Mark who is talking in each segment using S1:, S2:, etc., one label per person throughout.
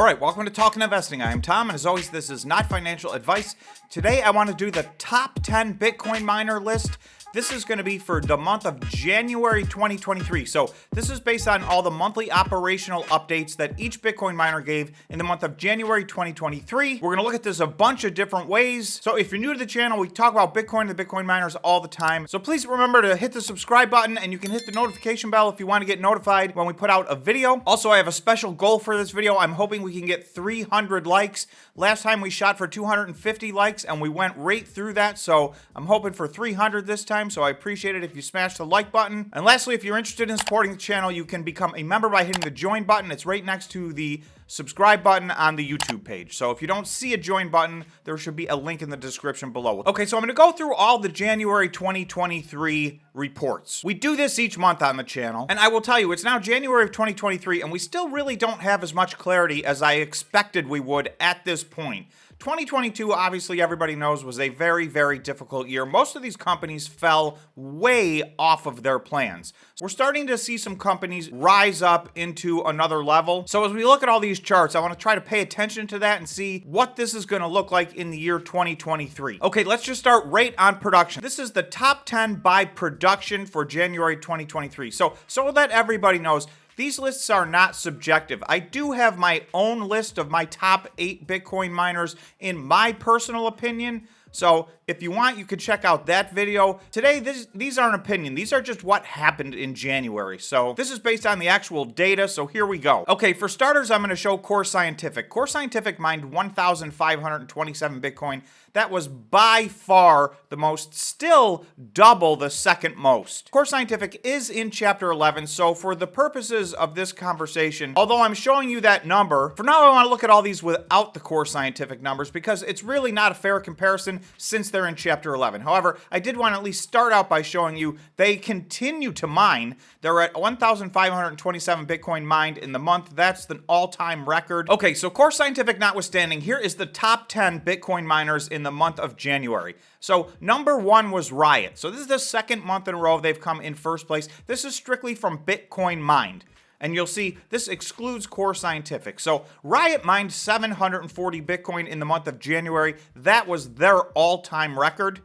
S1: All right, welcome to Talking Investing. I am Tom, and as always, this is not financial advice. Today, I want to do the top 10 Bitcoin miner list. This is going to be for the month of January 2023. So this is based on all the monthly operational updates that each Bitcoin miner gave in the month of January 2023. We're going to look at this a bunch of different ways. So if you're new to the channel, we talk about Bitcoin and the Bitcoin miners all the time. So please remember to hit the subscribe button, and you can hit the notification bell if you want to get notified when we put out a video. Also, I have a special goal for this video. I'm hoping we can get 300 likes. Last time we shot for 250 likes, and we went right through that. So I'm hoping for 300 this time. So I appreciate it if you smash the like button. And lastly, if you're interested in supporting the channel, you can become a member by hitting the join button. It's right next to the subscribe button on the YouTube page. So if you don't see a join button, there should be a link in the description below. Okay, so I'm going to go through all the January 2023 reports. We do this each month on the channel, and I will tell you, it's now January of 2023, and we still really don't have as much clarity as I expected we would at this point. 2022, obviously, everybody knows, was a very, very difficult year. Most of these companies fell way off of their plans. We're starting to see some companies rise up into another level. So as we look at all these charts, I want to try to pay attention to that and see what this is going to look like in the year 2023. Okay, let's just start right on production. This is the top 10 by production for January 2023. So that everybody knows, these lists are not subjective. I do have my own list of my top 8 Bitcoin miners in my personal opinion. So if you want, you could check out that video. Today, these aren't opinion. These are just what happened in January. So this is based on the actual data. So here we go. Okay, for starters, I'm going to show Core Scientific. Core Scientific mined 1,527 Bitcoin. That was by far the most, still double the second most. Core Scientific is in Chapter 11, so for the purposes of this conversation, although I'm showing you that number, for now I want to look at all these without the Core Scientific numbers because it's really not a fair comparison since they're in Chapter 11. However, I did want to at least start out by showing you they continue to mine. They're at 1,527 Bitcoin mined in the month. That's the all-time record. Okay, so Core Scientific notwithstanding, here is the top 10 Bitcoin miners in the month of January. So number 1 was Riot. So this is the second month in a row they've come in first place. This is strictly from Bitcoin mined. And you'll see this excludes Core Scientific. So Riot mined 740 Bitcoin in the month of January. That was their all-time record.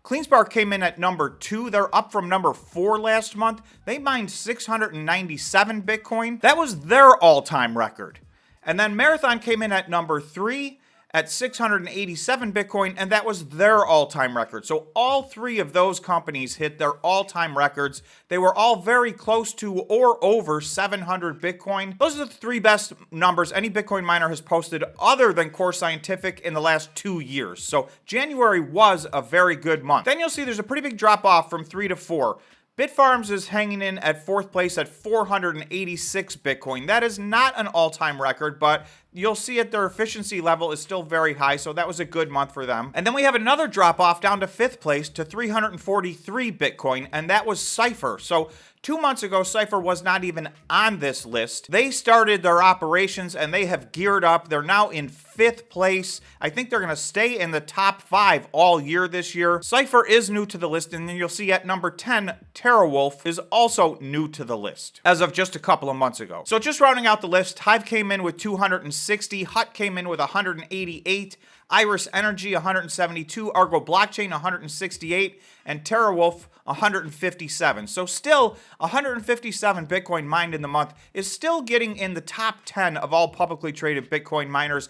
S1: Cleanspark came in at number 2. They're up from number 4 last month. They mined 697 Bitcoin. That was their all-time record. And then Marathon came in at number 3 at 687 Bitcoin, and that was their all-time record. So all 3 of those companies hit their all-time records. They were all very close to or over 700 Bitcoin. Those are the 3 best numbers any Bitcoin miner has posted other than Core Scientific in the last 2 years. So January was a very good month. Then you'll see there's a pretty big drop-off from 3 to 4. Bitfarms is hanging in at 4th place at 486 Bitcoin. That is not an all-time record, but you'll see at their efficiency level is still very high, so that was a good month for them. And then we have another drop-off down to 5th place to 343 Bitcoin, and that was Cypher. So 2 months ago, Cypher was not even on this list. They started their operations, and they have geared up. They're now in 5th place. I think they're going to stay in the top 5 all year this year. Cypher is new to the list, and then you'll see at number 10, TeraWolf is also new to the list as of just a couple of months ago. So just rounding out the list, Hive came in with 260, Hut came in with 188, Iris Energy 172, Argo Blockchain 168, and TeraWolf 157. So still 157 Bitcoin mined in the month is still getting in the top 10 of all publicly traded Bitcoin miners.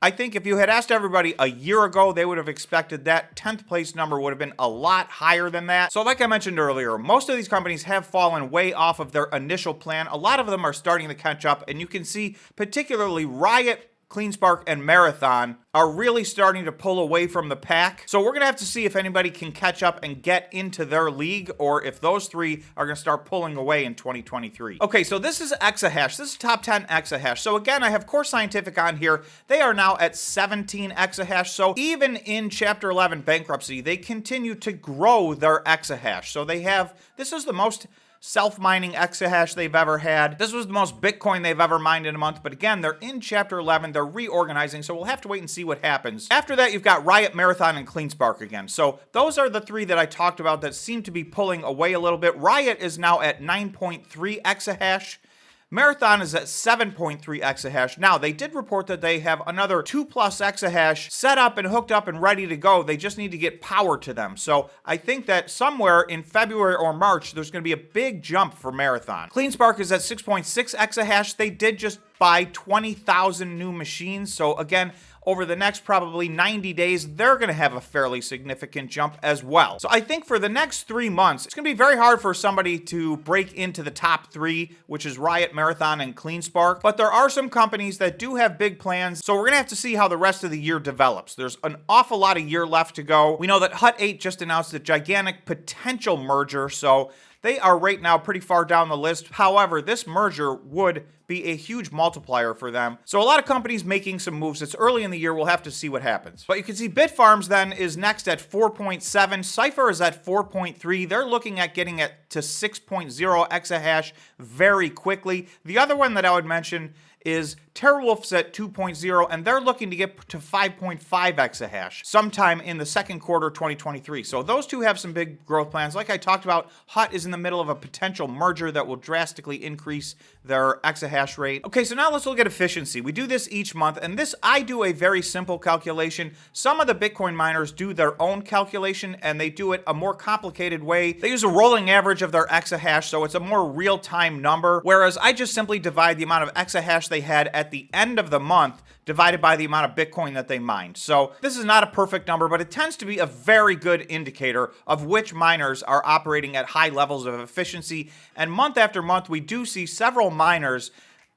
S1: I think if you had asked everybody a year ago, they would have expected that 10th place number would have been a lot higher than that. So like I mentioned earlier, most of these companies have fallen way off of their initial plan. A lot of them are starting to catch up, and you can see particularly Riot, Cleanspark, and Marathon are really starting to pull away from the pack. So we're going to have to see if anybody can catch up and get into their league, or if those 3 are going to start pulling away in 2023. Okay, so this is exahash. This is top 10 exahash. So again, I have Core Scientific on here. They are now at 17 exahash. So even in Chapter 11 bankruptcy, they continue to grow their exahash. So they have, this is the most self-mining exahash they've ever had. This was the most Bitcoin they've ever mined in a month, but again, they're in Chapter 11, they're reorganizing, so we'll have to wait and see what happens. After that, you've got Riot, Marathon, and Cleanspark again. So those are the 3 that I talked about that seem to be pulling away a little bit. Riot is now at 9.3 exahash. Marathon is at 7.3 exahash. Now, they did report that they have another 2+ exahash set up and hooked up and ready to go. They just need to get power to them. So I think that somewhere in February or March, there's going to be a big jump for Marathon. CleanSpark is at 6.6 exahash. They did just buy 20,000 new machines. So again, over the next probably 90 days, they're going to have a fairly significant jump as well. So I think for the next 3 months, it's going to be very hard for somebody to break into the top 3, which is Riot, Marathon, and CleanSpark. But there are some companies that do have big plans, so we're going to have to see how the rest of the year develops. There's an awful lot of year left to go. We know that Hut 8 just announced a gigantic potential merger, so they are right now pretty far down the list. However, this merger would be a huge multiplier for them. So a lot of companies making some moves. It's early in the year. We'll have to see what happens. But you can see Bitfarms then is next at 4.7. Cypher is at 4.3. They're looking at getting it to 6.0 exahash very quickly. The other one that I would mention is TeraWulf's at 2.0, and they're looking to get to 5.5 exahash sometime in the second quarter 2023. So those two have some big growth plans. Like I talked about, Hut is in the middle of a potential merger that will drastically increase their exahash rate. Okay, so now let's look at efficiency. We do this each month, and this, I do a very simple calculation. Some of the Bitcoin miners do their own calculation, and they do it a more complicated way. They use a rolling average of their exahash, so it's a more real-time number, whereas I just simply divide the amount of exahash they had at the end of the month divided by the amount of Bitcoin that they mined. So this is not a perfect number, but it tends to be a very good indicator of which miners are operating at high levels of efficiency. And month after month, we do see several miners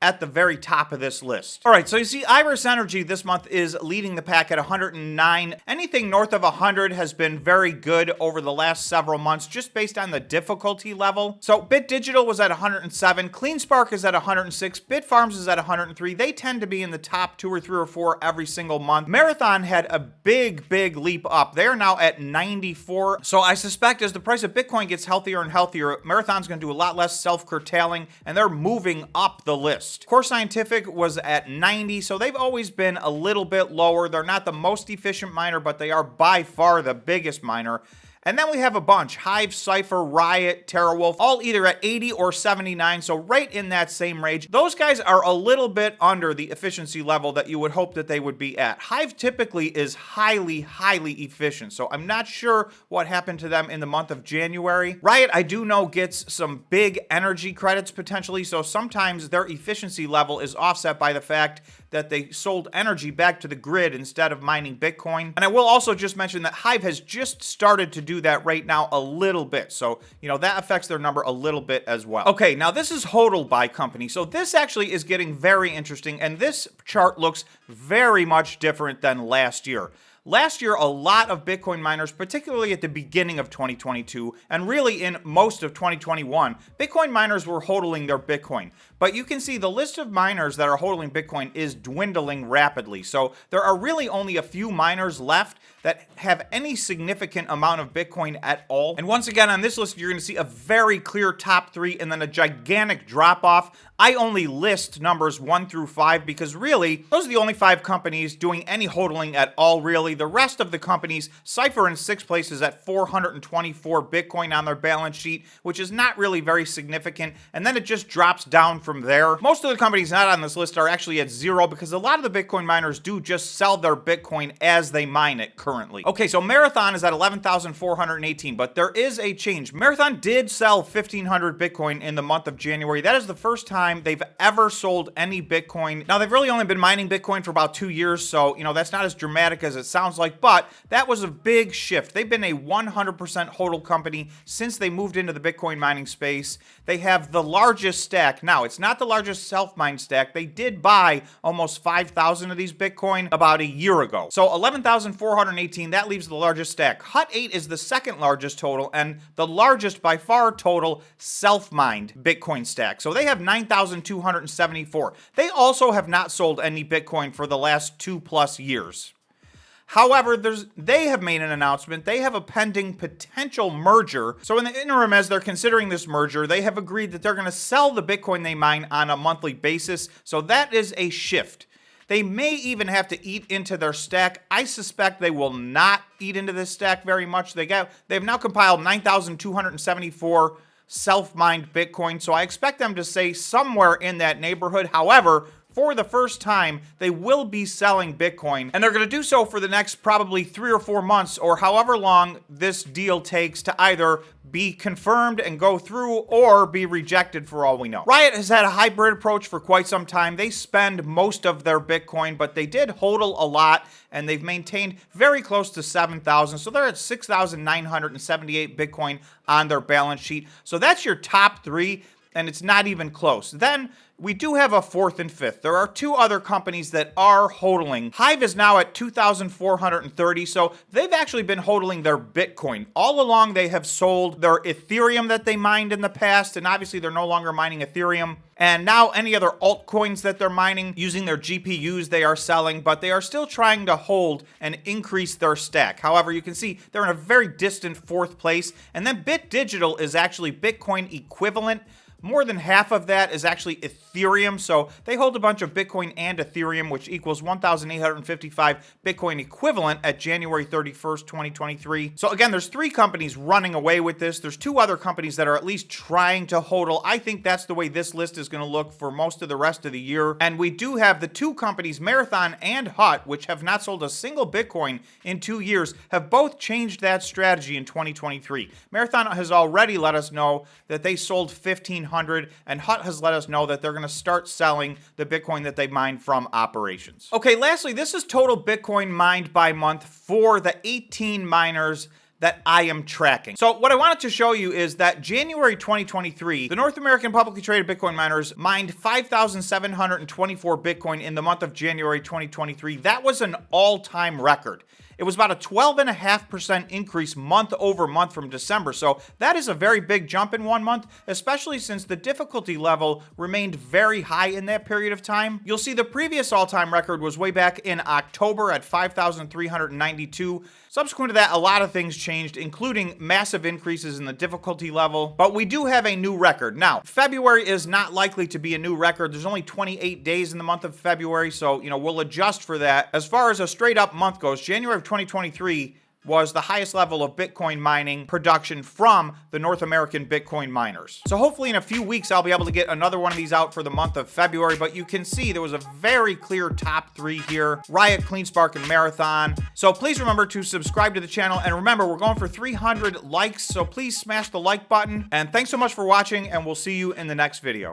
S1: at the very top of this list. All right, so you see Iris Energy this month is leading the pack at 109. Anything north of 100 has been very good over the last several months, just based on the difficulty level. So Bit Digital was at 107, CleanSpark is at 106, Bitfarms is at 103. They tend to be in the top 2 or 3 or 4 every single month. Marathon had a big leap up. They are now at 94. So I suspect as the price of Bitcoin gets healthier and healthier, Marathon's going to do a lot less self-curtailing, and they're moving up the list. Core Scientific was at 90, so they've always been a little bit lower. They're not the most efficient miner, but they are by far the biggest miner. And then we have a bunch, Hive, Cypher, Riot, TeraWulf, all either at 80 or 79, so right in that same range. Those guys are a little bit under the efficiency level that you would hope that they would be at. Hive typically is highly efficient, so I'm not sure what happened to them in the month of January. Riot, I do know, gets some big energy credits potentially, so sometimes their efficiency level is offset by the fact that they sold energy back to the grid instead of mining Bitcoin. And I will also just mention that Hive has just started to do that right now a little bit. So, you know, that affects their number a little bit as well. Okay, now this is Hodl by company. So this actually is getting very interesting, and this chart looks very much different than last year. Last year, a lot of Bitcoin miners, particularly at the beginning of 2022, and really in most of 2021, Bitcoin miners were hodling their Bitcoin. But you can see the list of miners that are hodling Bitcoin is dwindling rapidly. So there are really only a few miners left that have any significant amount of Bitcoin at all. And once again, on this list, you're going to see a very clear top 3 and then a gigantic drop off. I only list numbers 1 through 5 because really, those are the only 5 companies doing any hodling at all, really. The rest of the companies, Cypher in 6th place is at 424 Bitcoin on their balance sheet, which is not really very significant. And then it just drops down from there. Most of the companies not on this list are actually at 0 because a lot of the Bitcoin miners do just sell their Bitcoin as they mine it currently. Okay, so Marathon is at 11,418, but there is a change. Marathon did sell 1,500 Bitcoin in the month of January. That is the first time they've ever sold any Bitcoin. Now, they've really only been mining Bitcoin for about 2 years, so, you know, that's not as dramatic as it sounds like, but that was a big shift. They've been a 100% hodl company since they moved into the Bitcoin mining space. They have the largest stack. Now, it's not the largest self-mined stack. They did buy almost 5,000 of these Bitcoin about a year ago. So 11,418, that leaves the largest stack. Hut 8 is the second largest total and the largest by far total self-mined Bitcoin stack. So they have 9,274. They also have not sold any Bitcoin for the last 2+ years. However, they have made an announcement. They have a pending potential merger. So in the interim, as they're considering this merger, they have agreed that they're going to sell the Bitcoin they mine on a monthly basis. So that is a shift. They may even have to eat into their stack. I suspect they will not eat into this stack very much. They've now compiled 9,274 self-mined Bitcoin, so I expect them to stay somewhere in that neighborhood. However, for the first time, they will be selling Bitcoin, and they're going to do so for the next probably 3 or 4 months, or however long this deal takes to either be confirmed and go through or be rejected for all we know. Riot has had a hybrid approach for quite some time. They spend most of their Bitcoin, but they did hodl a lot, and they've maintained very close to 7,000. So they're at 6,978 Bitcoin on their balance sheet. So that's your top three, and it's not even close. Then we do have a fourth and fifth. There are two other companies that are hodling. Hive is now at 2,430, so they've actually been hodling their Bitcoin. All along, they have sold their Ethereum that they mined in the past, and obviously they're no longer mining Ethereum. And now any other altcoins that they're mining using their GPUs they are selling, but they are still trying to hold and increase their stack. However, you can see they're in a very distant fourth place. And then Bit Digital is actually Bitcoin equivalent. More than half of that is actually Ethereum, so they hold a bunch of Bitcoin and Ethereum, which equals 1,855 Bitcoin equivalent at January 31st, 2023. So again, there's three companies running away with this. There's two other companies that are at least trying to hodl. I think that's the way this list is going to look for most of the rest of the year. And we do have the two companies, Marathon and HUT, which have not sold a single Bitcoin in 2 years, have both changed that strategy in 2023. Marathon has already let us know that they sold 1,500, and HUT has let us know that they're going to start selling the Bitcoin that they mined from operations. Okay, lastly, this is total Bitcoin mined by month for the 18 miners that I am tracking. So what I wanted to show you is that January 2023, the North American publicly traded Bitcoin miners mined 5,724 Bitcoin in the month of January 2023. That was an all-time record. It was about a 12.5% increase month over month from December. So that is a very big jump in 1 month, especially since the difficulty level remained very high in that period of time. You'll see the previous all-time record was way back in October at 5,392. Subsequent to that, a lot of things changed, including massive increases in the difficulty level. But we do have a new record. Now, February is not likely to be a new record. There's only 28 days in the month of February, so, we'll adjust for that. As far as a straight up month goes, January of 2023 was the highest level of Bitcoin mining production from the North American Bitcoin miners. So hopefully in a few weeks, I'll be able to get another one of these out for the month of February, but you can see there was a very clear top three here: RIOT, CleanSpark, and Marathon. So please remember to subscribe to the channel, and remember, we're going for 300 likes, so please smash the like button. And thanks so much for watching, and we'll see you in the next video.